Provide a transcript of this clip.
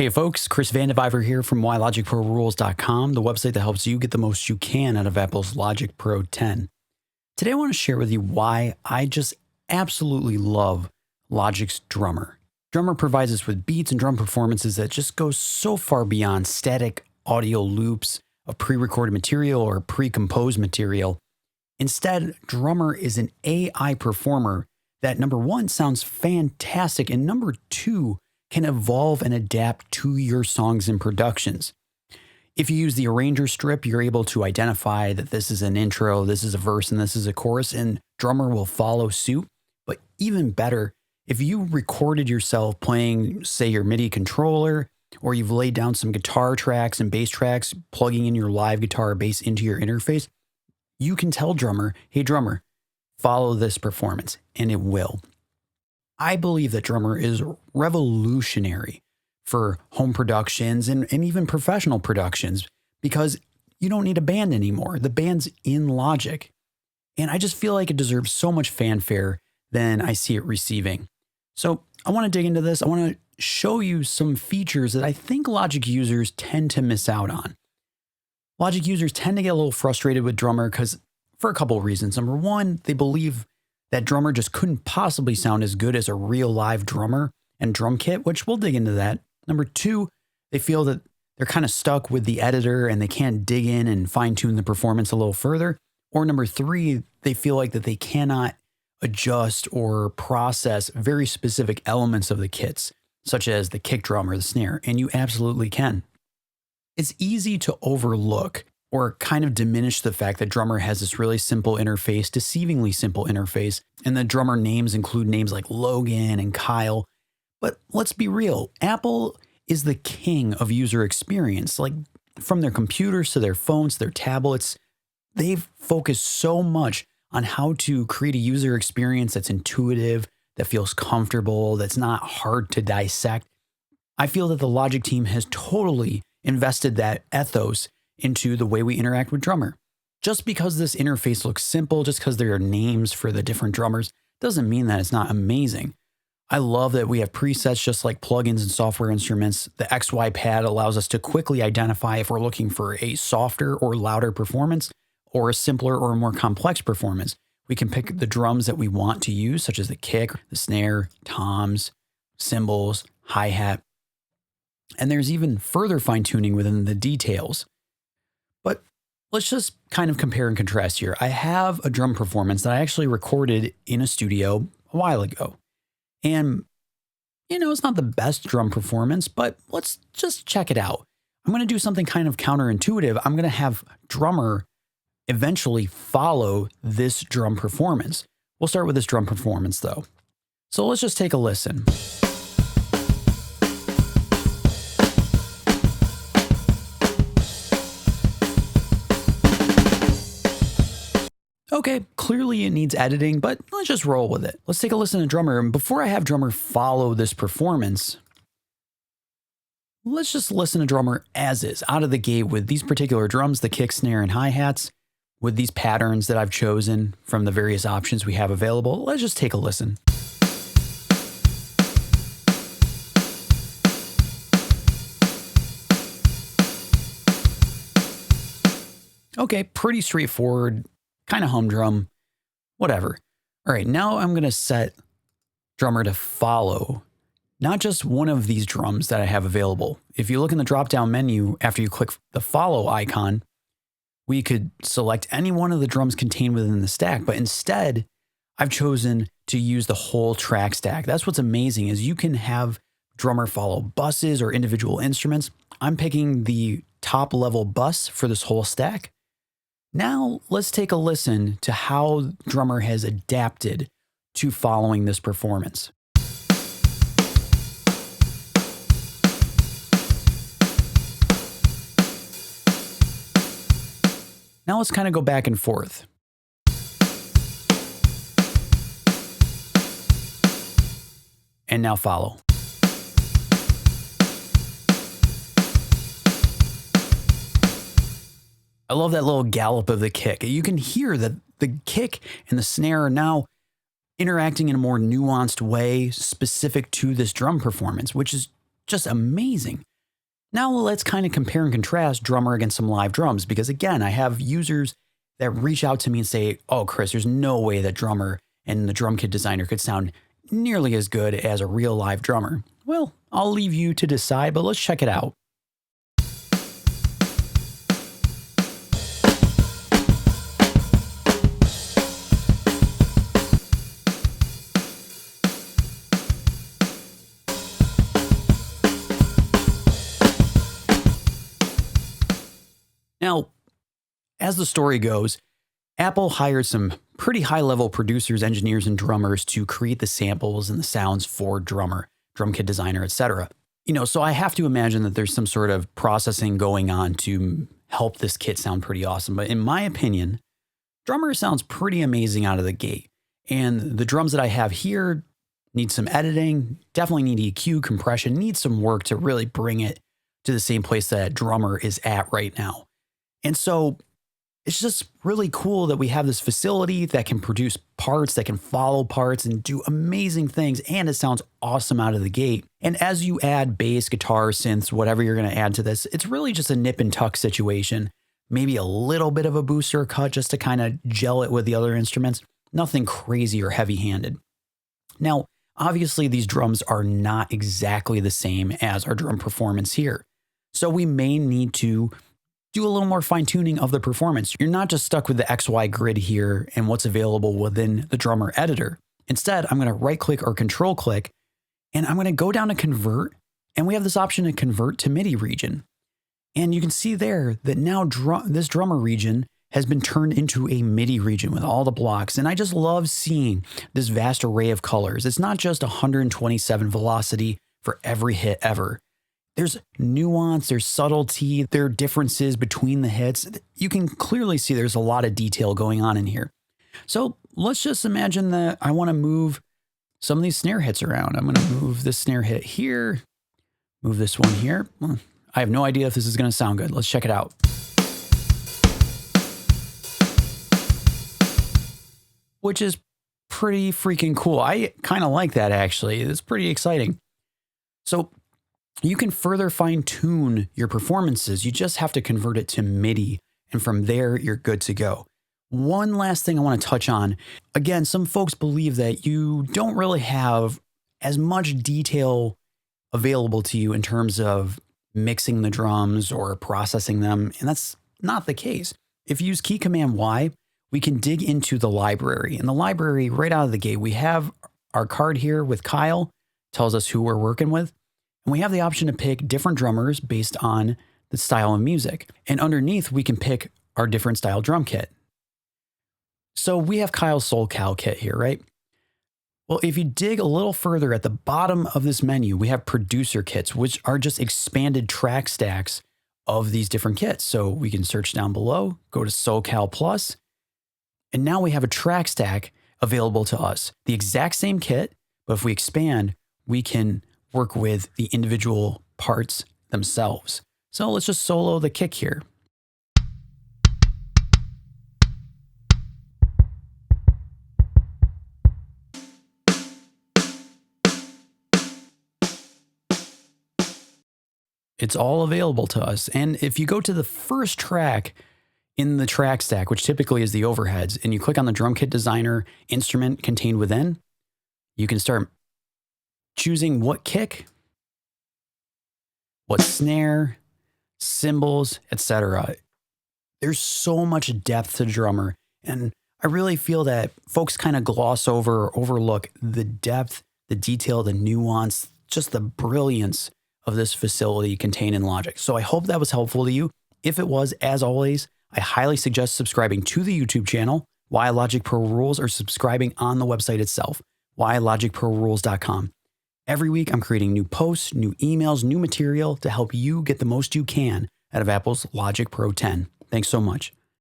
Hey folks, Chris Vandeviver here from WhyLogicProRules.com, the website that helps you get the most you can out of Apple's Logic Pro 10. Today I want to share with you why I just absolutely love Logic's Drummer. Drummer provides us with beats and drum performances that just go so far beyond static audio loops of pre-recorded material or pre-composed material. Instead, Drummer is an AI performer that, number one, sounds fantastic, and number two, can evolve and adapt to your songs and productions. If you use the arranger strip, you're able to identify that this is an intro, this is a verse, and this is a chorus, and Drummer will follow suit. But even better, if you recorded yourself playing, say, your MIDI controller, or you've laid down some guitar tracks and bass tracks, plugging in your live guitar or bass into your interface, you can tell Drummer, hey Drummer, follow this performance, and it will. I believe that Drummer is revolutionary for home productions and even professional productions because you don't need a band anymore. The band's in Logic. And I just feel like it deserves so much fanfare than I see it receiving. So I want to dig into this. I want to show you some features that I think Logic users tend to miss out on. Logic users tend to get a little frustrated with Drummer because for a couple of reasons. Number one, they believe that Drummer just couldn't possibly sound as good as a real live drummer and drum kit, which we'll dig into that. Number two, they feel that they're kind of stuck with the editor and they can't dig in and fine tune the performance a little further. Or number three, they feel like that they cannot adjust or process very specific elements of the kits, such as the kick drum or the snare, and you absolutely can. It's easy to overlook or kind of diminish the fact that Drummer has this really simple interface, deceivingly simple interface, and the Drummer names include names like Logan and Kyle. But let's be real, Apple is the king of user experience. Like from their computers to their phones, their tablets, they've focused so much on how to create a user experience that's intuitive, that feels comfortable, that's not hard to dissect. I feel that the Logic team has totally invested that ethos into the way we interact with Drummer. Just because this interface looks simple, just because there are names for the different drummers, doesn't mean that it's not amazing. I love that we have presets just like plugins and software instruments. The XY pad allows us to quickly identify if we're looking for a softer or louder performance or a simpler or more complex performance. We can pick the drums that we want to use, such as the kick, the snare, toms, cymbals, hi-hat. And there's even further fine-tuning within the details. But let's just kind of compare and contrast here. I have a drum performance that I actually recorded in a studio a while ago. And, it's not the best drum performance, but let's just check it out. I'm going to do something kind of counterintuitive. I'm going to have Drummer eventually follow this drum performance. We'll start with this drum performance though. So let's just take a listen. Okay, clearly it needs editing, but let's just roll with it. Let's take a listen to Drummer. And before I have Drummer follow this performance, let's just listen to Drummer as is, out of the gate with these particular drums, the kick, snare, and hi-hats, with these patterns that I've chosen from the various options we have available. Let's just take a listen. Okay, pretty straightforward. Kind of humdrum, whatever. All right, now I'm going to set Drummer to follow not just one of these drums that I have available. If you look in the drop-down menu, after you click the follow icon, we could select any one of the drums contained within the stack, but instead, I've chosen to use the whole track stack. That's what's amazing is you can have Drummer follow buses or individual instruments. I'm picking the top level bus for this whole stack. Now, let's take a listen to how Drummer has adapted to following this performance. Now let's kind of go back and forth. And now follow. I love that little gallop of the kick. You can hear that the kick and the snare are now interacting in a more nuanced way specific to this drum performance, which is just amazing. Now let's kind of compare and contrast drummer against some live drums, because again, I have users that reach out to me and say, oh, Chris, there's no way that drummer and the drum kit designer could sound nearly as good as a real live drummer. Well, I'll leave you to decide, but let's check it out. Now, as the story goes, Apple hired some pretty high-level producers, engineers, and drummers to create the samples and the sounds for drummer, drum kit designer, etc. So I have to imagine that there's some sort of processing going on to help this kit sound pretty awesome. But in my opinion, drummer sounds pretty amazing out of the gate. And the drums that I have here need some editing, definitely need EQ, compression, need some work to really bring it to the same place that drummer is at right now. And so it's just really cool that we have this facility that can produce parts, that can follow parts and do amazing things. And it sounds awesome out of the gate. And as you add bass, guitar, synths, whatever you're going to add to this, it's really just a nip and tuck situation. Maybe a little bit of a booster cut just to kind of gel it with the other instruments. Nothing crazy or heavy handed. Now, obviously these drums are not exactly the same as our drum performance here. So we may need to do a little more fine tuning of the performance. You're not just stuck with the XY grid here and what's available within the drummer editor. Instead, I'm going to right click or control click, and I'm going to go down to convert. And we have this option to convert to MIDI region. And you can see there that now this drummer region has been turned into a MIDI region with all the blocks. And I just love seeing this vast array of colors. It's not just 127 velocity for every hit ever. There's nuance, there's subtlety, there are differences between the hits. You can clearly see there's a lot of detail going on in here. So let's just imagine that I want to move some of these snare hits around. I'm going to move this snare hit here, move this one here. Well, I have no idea if this is going to sound good. Let's check it out. Which is pretty freaking cool. I kind of like that, actually. It's pretty exciting. So you can further fine tune your performances. You just have to convert it to MIDI. And from there, you're good to go. One last thing I want to touch on. Again, some folks believe that you don't really have as much detail available to you in terms of mixing the drums or processing them. And that's not the case. If you use key command Y, we can dig into the library. In the library, right out of the gate, we have our card here with Kyle, tells us who we're working with. And we have the option to pick different drummers based on the style of music. And underneath, we can pick our different style drum kit. So we have Kyle's SoulCal kit here, right? Well, if you dig a little further at the bottom of this menu, we have producer kits, which are just expanded track stacks of these different kits. So we can search down below, go to SoulCal Plus, and now we have a track stack available to us. The exact same kit, but if we expand, we can work with the individual parts themselves. So let's just solo the kick here. It's all available to us. And if you go to the first track in the track stack, which typically is the overheads, and you click on the drum kit designer instrument contained within, you can start choosing what kick, what snare, cymbals, etc. There's so much depth to drummer, and I really feel that folks kind of gloss over or overlook the depth, the detail, the nuance, just the brilliance of this facility contained in Logic. So I hope that was helpful to you. If it was, as always, I highly suggest subscribing to the YouTube channel, Why Logic Pro Rules, or subscribing on the website itself, whylogicprorules.com. Every week, I'm creating new posts, new emails, new material to help you get the most you can out of Apple's Logic Pro 10. Thanks so much.